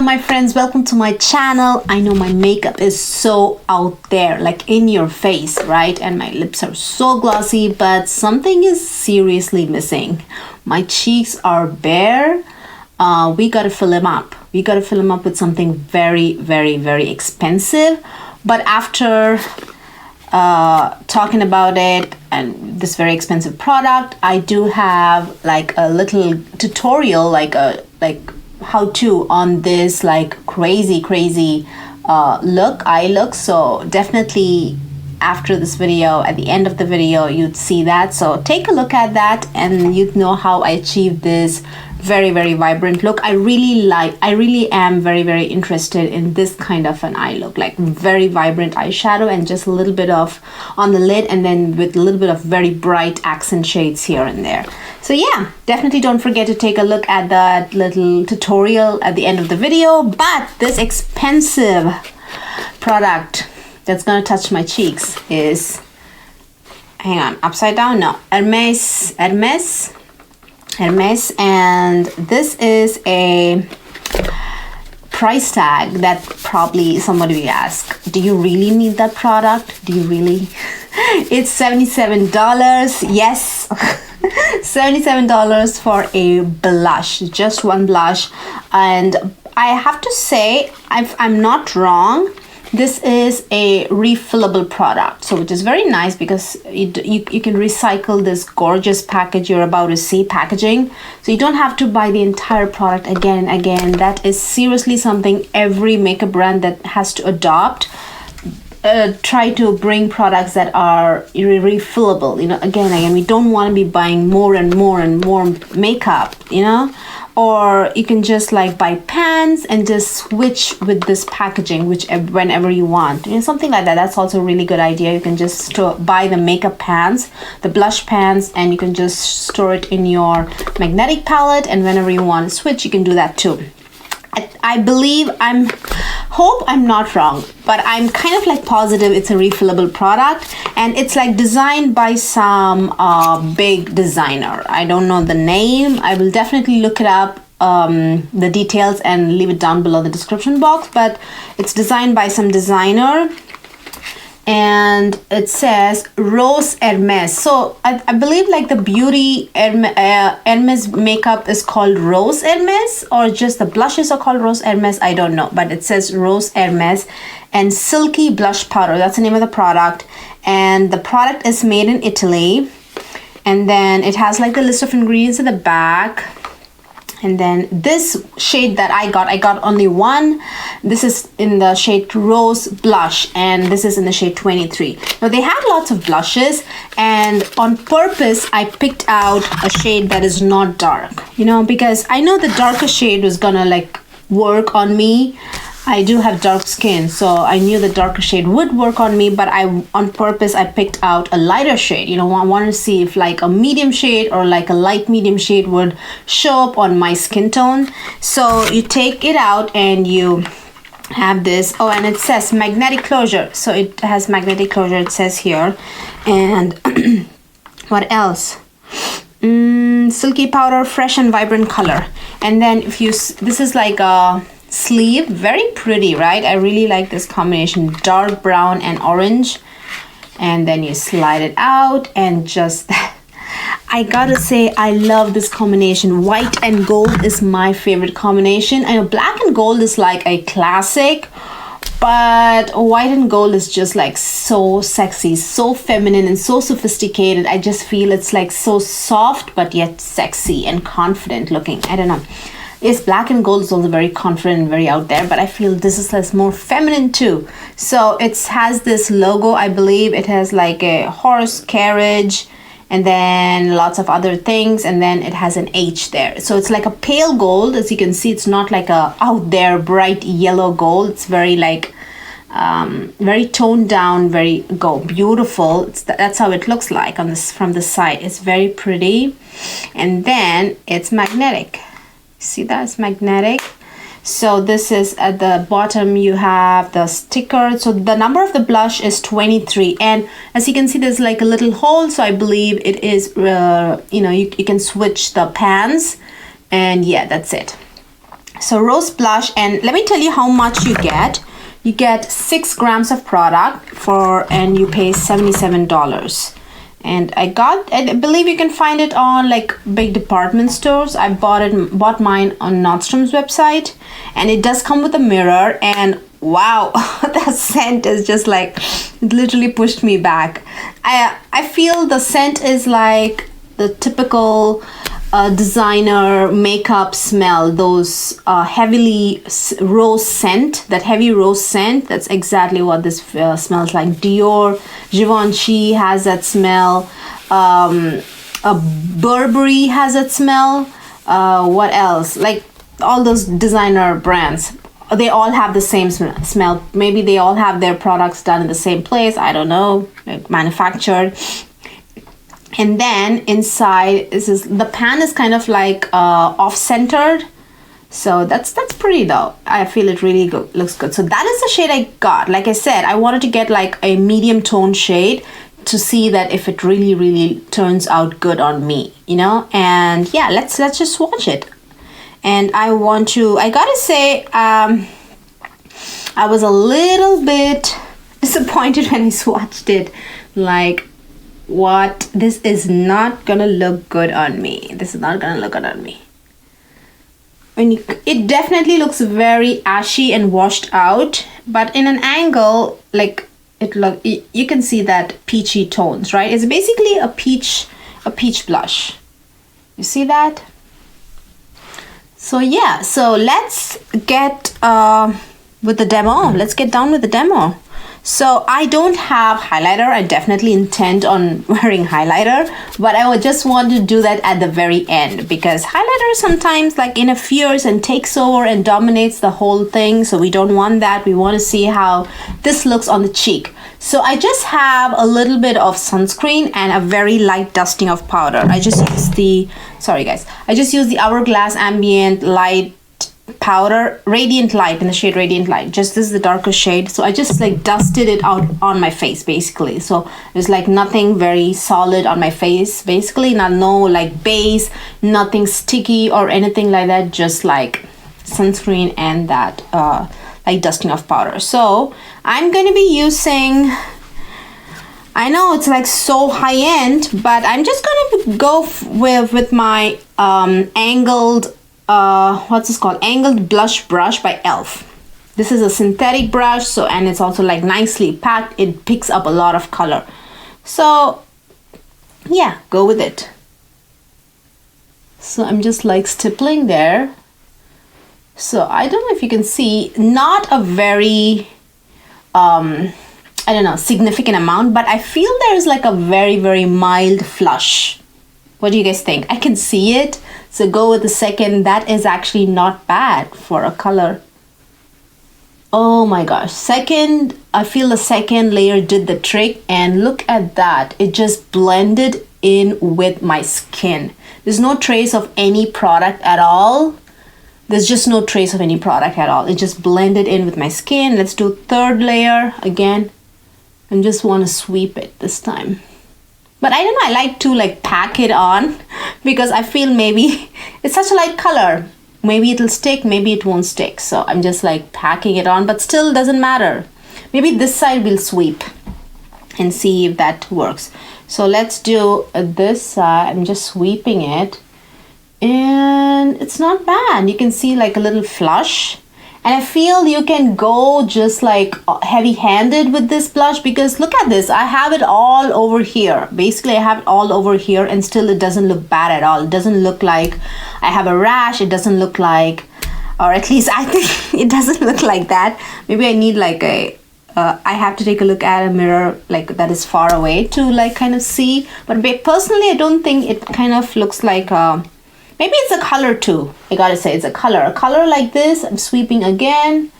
My friends, welcome to my channel. I know my makeup is so out there, like in your face, right? And my lips are so glossy, but something is seriously missing. My cheeks are bare. We gotta fill them up. We gotta fill them up with something very, very, very expensive. But after talking about it and this very expensive product, I do have like a little tutorial, like how to on this like crazy eye look. So definitely after this video, at the end of the video, you'd see that. So take a look at that and you'd know how I achieved this very, very vibrant look. I really am very, very interested in this kind of an eye look, like very vibrant eyeshadow and just a little bit of on the lid, and then with a little bit of very bright accent shades here and there. So yeah, definitely don't forget to take a look at that little tutorial at the end of the video. But this expensive product that's gonna touch my cheeks is, hang on, upside down, no, Hermes, and this is a price tag that probably somebody will ask, do you really need that product? Do you really? It's $77. Yes. $77 for a blush, just one blush. And I have to say, I'm not wrong, this is a refillable product, so which is very nice because you can recycle this gorgeous package you're about to see packaging, so you don't have to buy the entire product again and again. That is seriously something every makeup brand that has to adopt. Try to bring products that are refillable, you know, again, we don't want to be buying more and more makeup, you know. Or you can just like buy pans and just switch with this packaging whenever you want, you know, something like that. That's also a really good idea. You can just buy the makeup pans, the blush pans, and you can just store it in your magnetic palette, and whenever you want to switch, you can do that too. I believe, hope I'm not wrong, but I'm kind of like positive it's a refillable product, and it's like designed by some big designer. I don't know the name. I will definitely look it up, the details, and leave it down below the description box, but it's designed by some designer. And it says Rose Hermes. So I believe like the beauty Hermes makeup is called Rose Hermes, or just the blushes are called Rose Hermes. I don't know, but it says Rose Hermes and Silky blush powder. That's the name of the product, and the product is made in Italy. And then it has like the list of ingredients in the back. And then this shade that I got only one. This is in the shade Rose Blush, and this is in the shade 23. Now they have lots of blushes, and on purpose I picked out a shade that is not dark, you know, because I know the darker shade was gonna like work on me. I do have dark skin, so I knew the darker shade would work on me, but on purpose I picked out a lighter shade. You know, I wanted to see if like a medium shade or like a light medium shade would show up on my skin tone. So you take it out and you have this. Oh, and it says magnetic closure, so it has magnetic closure, it says here. And what else? Silky powder, fresh and vibrant color. And then if you, this is like a sleeve, very pretty, right? I really like this combination, dark brown and orange. And then you slide it out, and just I gotta say, I love this combination. White and gold is my favorite combination. I know black and gold is like a classic, but white and gold is just like so sexy, so feminine, and so sophisticated. I just feel it's like so soft but yet sexy and confident looking. I don't know. Yes, black and gold is also very confident and very out there, but I feel this is less more feminine too. So it has this logo, I believe it has like a horse carriage and then lots of other things, and then it has an H there. So it's like a pale gold. As you can see, it's not like a out there bright yellow gold. It's very like very toned down, very beautiful. That's how it looks like on this from the side. It's very pretty, and then it's magnetic. See, that's magnetic. So this is at the bottom, you have the sticker. So the number of the blush is 23, and as you can see, there's like a little hole, so I believe it is you know, you can switch the pans, and yeah, that's it. So rose blush, and let me tell you how much you get. You get 6 grams of product and you pay $77. And I believe you can find it on like big department stores. I bought mine on Nordstrom's website, and it does come with a mirror, and wow, that scent is just like, it literally pushed me back. I feel the scent is like the typical designer makeup smell, those heavy rose scent. That's exactly what this smells like. Dior, Givenchy has that smell. Burberry has that smell. What else? Like all those designer brands, they all have the same smell. Maybe they all have their products done in the same place, I don't know, like manufactured. And then inside the pan is kind of like off-centered, so that's pretty though. I feel it really looks good. So that is the shade I got. Like I said, I wanted to get like a medium tone shade to see that if it really turns out good on me, you know. And yeah, let's just swatch it. And I gotta say, I was a little bit disappointed when I swatched it. Like, what? This is not gonna look good on me. This is not gonna look good on me. It definitely looks very ashy and washed out, but in an angle, like you can see that peachy tones, right? It's basically a peach blush. You see that? So yeah, so let's get with the demo. Let's get down with the demo. So I don't have highlighter. I definitely intend on wearing highlighter, but I would just want to do that at the very end, because highlighter sometimes like interferes and takes over and dominates the whole thing. So we don't want that. We want to see how this looks on the cheek. So I just have a little bit of sunscreen and a very light dusting of powder. I just use the Hourglass Ambient Light powder, Radiant Light, in the shade Radiant Light. Just this is the darker shade. So I just like dusted it out on my face basically. So there's like nothing very solid on my face basically, no like base, nothing sticky or anything like that, just like sunscreen and that like dusting of powder. So I'm going to be using, I know it's like so high end, but I'm just going to go with my angled what's this called? Angled Blush Brush by e.l.f. This is a synthetic brush, and it's also like nicely packed. It picks up a lot of color. So yeah, go with it. So I'm just like stippling there. So I don't know if you can see, not a very significant amount, but I feel there's like a very mild flush. What do you guys think? I can see it. So go with the second. That is actually not bad for a color. Oh my gosh. I feel the second layer did the trick, and look at that. It just blended in with my skin. There's no trace of any product at all. There's just no trace of any product at all. It just blended in with my skin. Let's do third layer again. And just want to sweep it this time. But I don't know, I like to like pack it on, because I feel maybe it's such a light color. Maybe it'll stick, maybe it won't stick. So I'm just like packing it on, but still doesn't matter. Maybe this side will sweep and see if that works. So let's do this side. I'm just sweeping it, and it's not bad. You can see like a little flush. And I feel you can go just like heavy-handed with this blush, because look at this. I have it all over here. Basically, I have it all over here, and still it doesn't look bad at all. It doesn't look like I have a rash. It doesn't look like, or at least I think it doesn't look like that. Maybe I need like I have to take a look at a mirror like that is far away to like kind of see. But personally, I don't think it kind of looks like maybe it's a color too. I gotta say it's a color. A color like this. I'm sweeping again.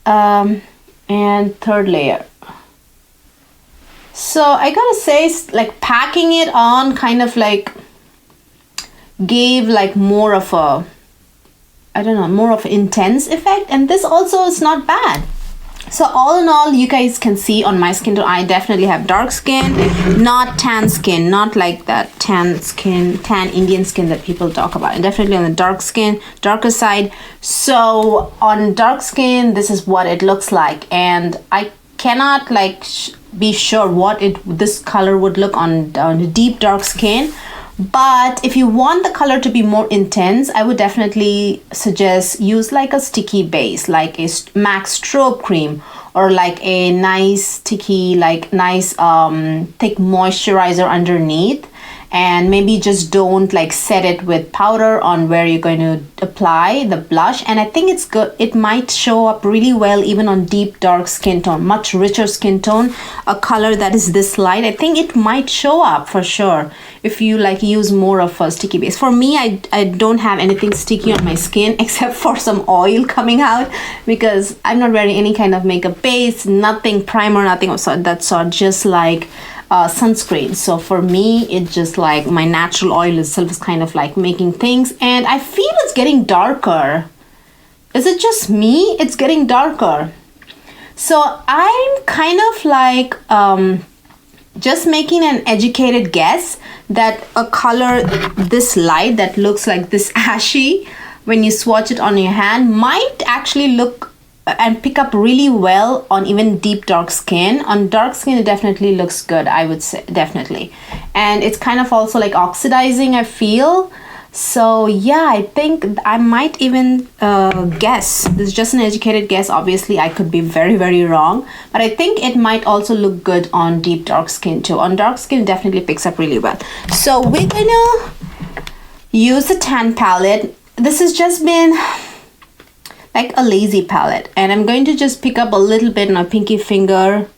And third layer. So I gotta say, like packing it on kind of like gave like more of a, I don't know, more of an intense effect. And this also is not bad. So all in all, you guys can see on my skin tone, I definitely have dark skin, not tan skin, not like that tan skin, tan Indian skin that people talk about. And definitely on the dark skin, darker side. So on dark skin, this is what it looks like. And I cannot like be sure what this color would look on deep dark skin. But if you want the color to be more intense, I would definitely suggest use like a sticky base, like a MAC strobe cream, or like a nice sticky, like nice thick moisturizer underneath. And maybe just don't like set it with powder on where you're going to apply the blush. And I think it's good. It might show up really well even on deep dark skin tone, much richer skin tone, a color that is this light. I think it might show up for sure if you like use more of a sticky base. For me, I don't have anything sticky on my skin except for some oil coming out, because I'm not wearing any kind of makeup base, nothing primer, nothing of that sort, just like sunscreen. So for me, it's just like my natural oil itself is kind of like making things. And I feel it's getting darker. Is it just me? It's getting darker. So I'm kind of like just making an educated guess that a color this light that looks like this ashy, when you swatch it on your hand, might actually look and pick up really well on even deep dark skin. On dark skin, it definitely looks good, I would say, definitely. And it's kind of also like oxidizing, I feel. So yeah, I think I might even guess. This is just an educated guess. Obviously, I could be very, very wrong. But I think it might also look good on deep dark skin too. On dark skin, it definitely picks up really well. So we're gonna use the tan palette. This has just been like a lazy palette, and I'm going to just pick up a little bit on my pinky finger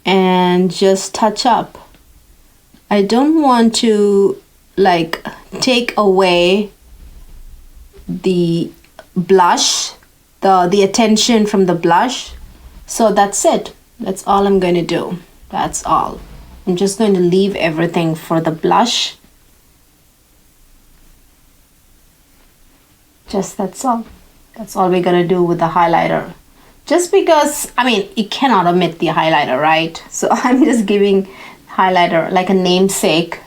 and just touch up. I don't want to like take away the blush, the attention from the blush. So that's it. That's all I'm going to do. That's all. I'm just going to leave everything for the blush. Just that's all. That's all we're gonna do with the highlighter. Just because, I mean, you cannot omit the highlighter, right? So I'm just giving highlighter like a namesake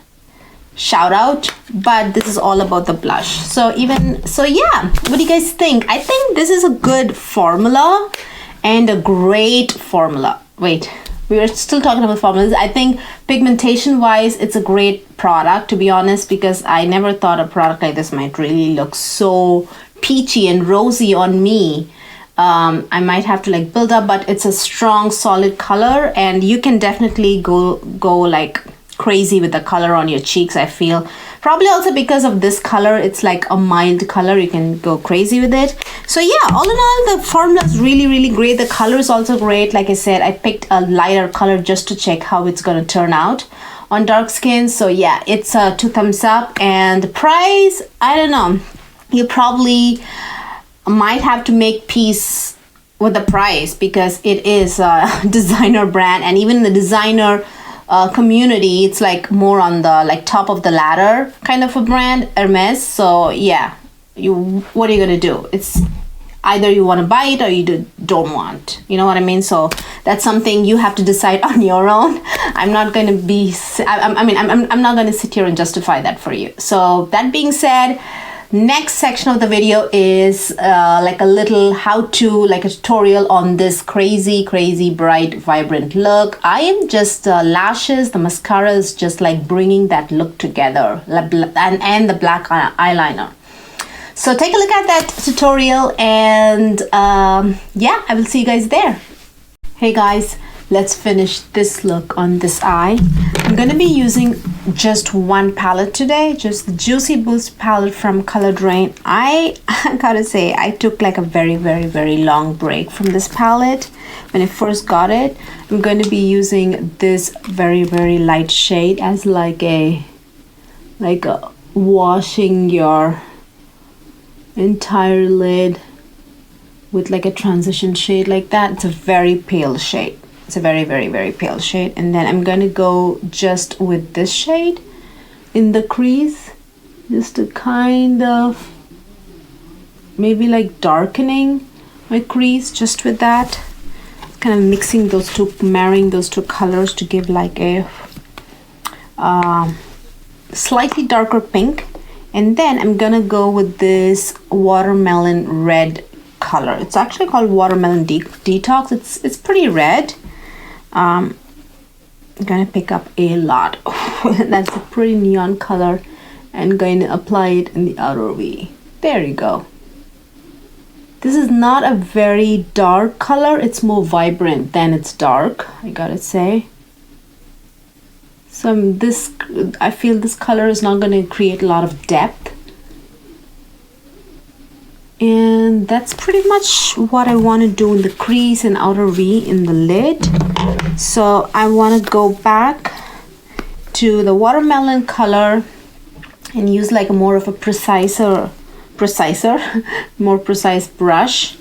shout out, but this is all about the blush. So yeah, what do you guys think? I think this is a good formula and a great formula. Wait, we are still talking about formulas. I think pigmentation wise, it's a great product, to be honest, because I never thought a product like this might really look so peachy and rosy on me. I might have to like build up, but it's a strong solid color, and you can definitely go like crazy with the color on your cheeks. I feel probably also because of this color, it's like a mild color, you can go crazy with it. So yeah, all in all, the formula is really great. The color is also great. Like I said, I picked a lighter color just to check how it's going to turn out on dark skin. So yeah, it's a 2 thumbs up. And the price, I don't know, you probably might have to make peace with the price, because it is a designer brand, and even the designer community, it's like more on the like top of the ladder kind of a brand, Hermes. So yeah, what are you gonna do? It's either you want to buy it or you don't want, you know what I mean? So that's something you have to decide on your own. I'm not going to be, I'm not going to sit here and justify that for you. So that being said, next section of the video is like a little how-to, like a tutorial on this crazy bright vibrant look. I am just lashes, the mascara is just like bringing that look together, and the black eyeliner. So take a look at that tutorial, and yeah, I will see you guys there. Hey guys, let's finish this look on this eye. I'm going to be using just one palette today, just the Juicy Boost palette from Raine. I gotta say, I took like a very long break from this palette when I first got it. I'm going to be using this very light shade as like a washing your entire lid with like a transition shade like that. It's a very pale shade. It's a very pale shade. And then I'm gonna go just with this shade in the crease, just to kind of maybe like darkening my crease just with that. kind of mixing those two, marrying those two colors to give like a slightly darker pink. And then I'm gonna go with this watermelon red color. It's actually called watermelon detox. It's pretty red. I'm gonna pick up a lot. That's a pretty neon color, and going to apply it in the outer V. There you go. This is not a very dark color. It's more vibrant than it's dark, I gotta say. So I feel this color is not going to create a lot of depth. And that's pretty much what I want to do in the crease and outer V in the lid. So I want to go back to the watermelon color and use like more of a more precise brush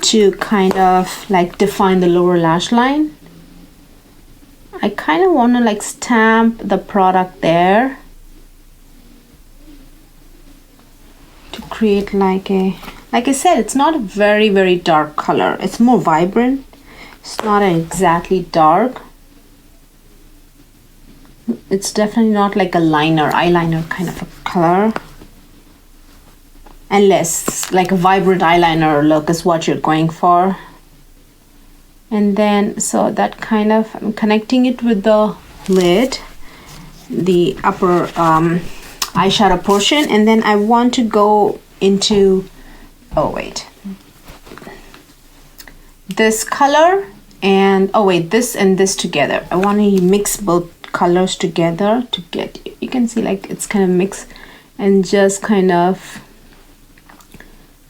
to kind of like define the lower lash line. I kind of want to like stamp the product there to create like I said, it's not a very, very dark color. It's more vibrant. It's not exactly dark. It's definitely not like a eyeliner kind of a color. Unless like a vibrant eyeliner look is what you're going for. And then, so that kind of, I'm connecting it with the lid, the upper eyeshadow portion. And then I want to go into, this color and, this and this together. I want to mix both colors together to get, you can see like it's kind of mixed, and just kind of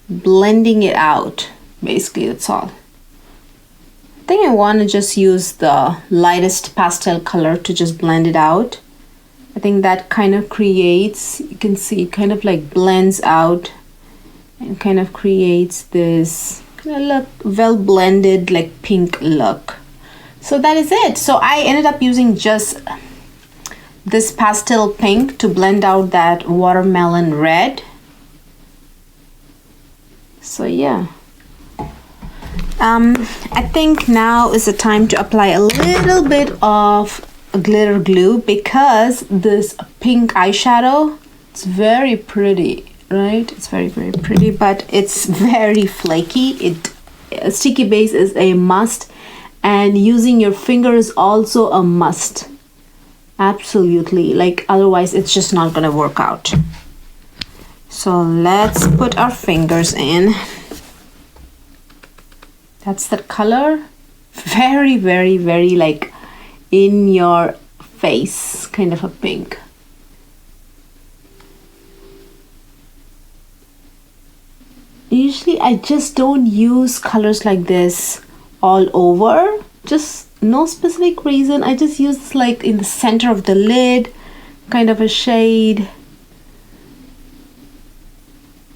blending it out. Basically, that's all. I think I want to just use the lightest pastel color to just blend it out. I think that kind of creates, you can see it kind of like blends out and kind of creates this kind of look, well blended like pink look. So that is it. So I ended up using just this pastel pink to blend out that watermelon red. So yeah. I think now is the time to apply a little bit of glitter glue, because this pink eyeshadow, it's very pretty, right? It's very, very pretty, but it's very flaky. A sticky base is a must, and using your finger is also a must. Absolutely, like otherwise it's just not gonna work out. So let's put our fingers in. That's the color. Very, very, very like in your face kind of a pink. Usually I just don't use colors like this all over. Just no specific reason. I just use this like in the center of the lid, kind of a shade.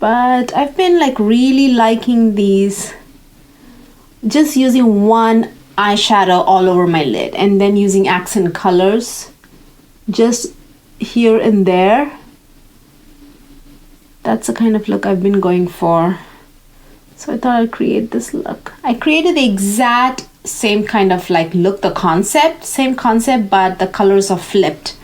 But I've been like really liking these, just using one eyeshadow all over my lid and then using accent colors just here and there. That's the kind of look I've been going for. So I thought I'd create this look. I created the exact same kind of like look, same concept, but the colors are flipped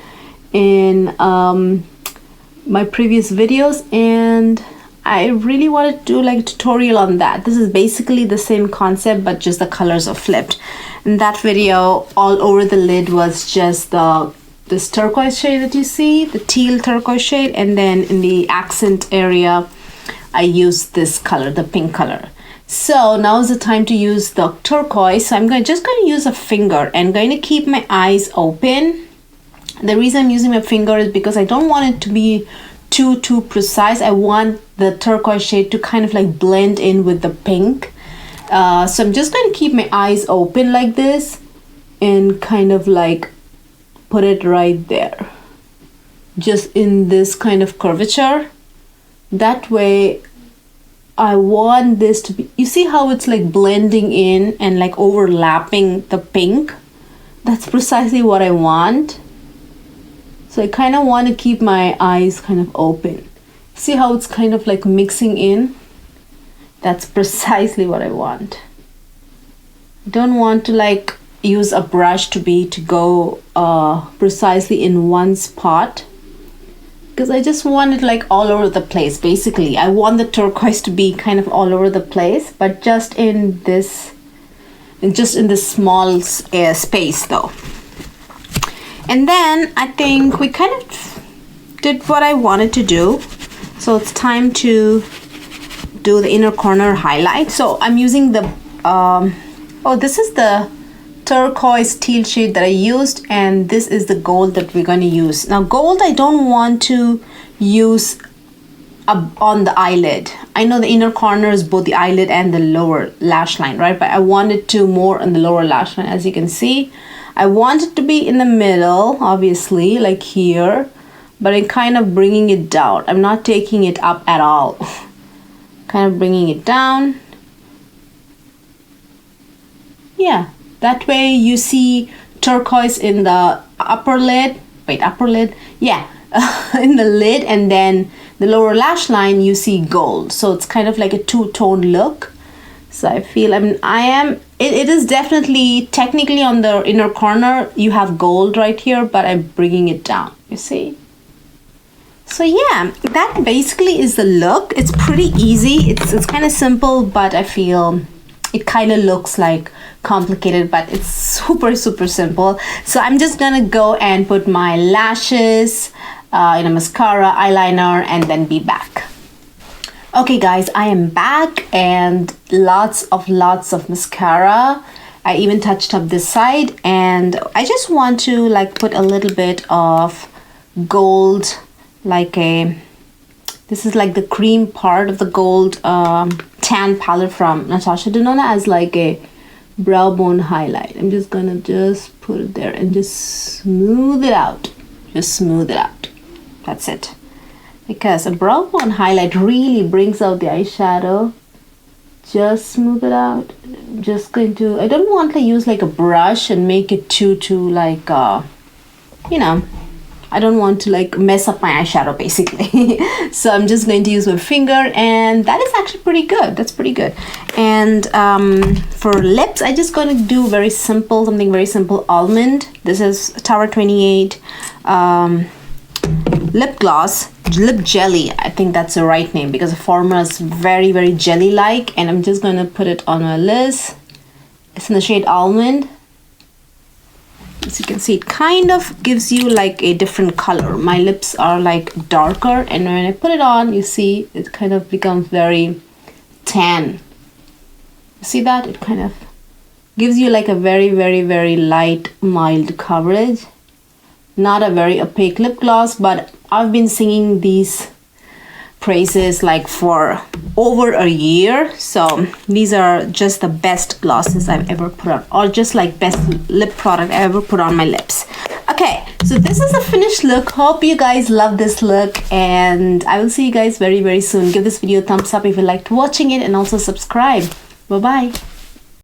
in my previous videos, and I really wanted to do like a tutorial on that. This is basically the same concept, but just the colors are flipped. In that video, all over the lid was just this turquoise shade that you see, the teal turquoise shade, and then in the accent area, I used this color, the pink color. So now is the time to use the turquoise. So I'm just going to use a finger and going to keep my eyes open. The reason I'm using my finger is because I don't want it to be too precise. I want the turquoise shade to kind of like blend in with the pink. So I'm just going to keep my eyes open like this and kind of like put it right there, just in this kind of curvature. That way I want this to be, you see how it's like blending in and like overlapping the pink? That's precisely what I want. So I kind of want to keep my eyes kind of open. See how it's kind of like mixing in? That's precisely what I want. Don't want to like use a brush to go precisely in one spot, because I just want it like all over the place. Basically, I want the turquoise to be kind of all over the place, but just in this small space though. And then I think we kind of did what I wanted to do. So it's time to do the inner corner highlight. So I'm using the this is the turquoise teal shade that I used, and this is the gold that we're going to use. Now gold I don't want to use on the eyelid. I know the inner corner is both the eyelid and the lower lash line, right? But I wanted to more on the lower lash line. As you can see, I want it to be in the middle, obviously, like here, but I'm kind of bringing it down. I'm not taking it up at all. Kind of bringing it down. Yeah, that way you see turquoise in the upper lid. Wait, upper lid? Yeah, in the lid, and then the lower lash line you see gold. So it's kind of like a two-tone look. So I feel it is definitely technically on the inner corner you have gold right here, but I'm bringing it down, you see. So yeah, that basically is the look. It's pretty easy. It's kind of simple, but I feel it kind of looks like complicated, but it's super simple. So I'm just gonna go and put my lashes in a mascara, eyeliner, and then be back. Okay guys, I am back, and lots of mascara. I even touched up this side, and I just want to like put a little bit of gold, this is like the cream part of the gold tan palette from Natasha Denona as like a brow bone highlight. I'm just gonna put it there and just smooth it out. Just smooth it out. That's it. Because a brow bone highlight really brings out the eyeshadow. Just smooth it out. Just going to, I don't want to use like a brush and make it too like you know, I don't want to like mess up my eyeshadow basically. So I'm just going to use my finger, and that is actually pretty good. That's pretty good. And for lips, I just going to do something very simple. Almond. This is Tower 28 lip gloss, lip jelly. I think that's the right name because the formula is very jelly like, and I'm just going to put it on my lids. It's in the shade Almond. As you can see, it kind of gives you like a different color. My lips are like darker, and when I put it on, you see it kind of becomes very tan. See that? It kind of gives you like a very light, mild coverage. Not a very opaque lip gloss, but I've been singing these praises like for over a year. So these are just the best glosses I've ever put on, or just like best lip product I ever put on my lips. Okay, so this is the finished look. Hope you guys love this look, and I will see you guys very soon. Give this video a thumbs up if you liked watching it, and also subscribe. Bye bye.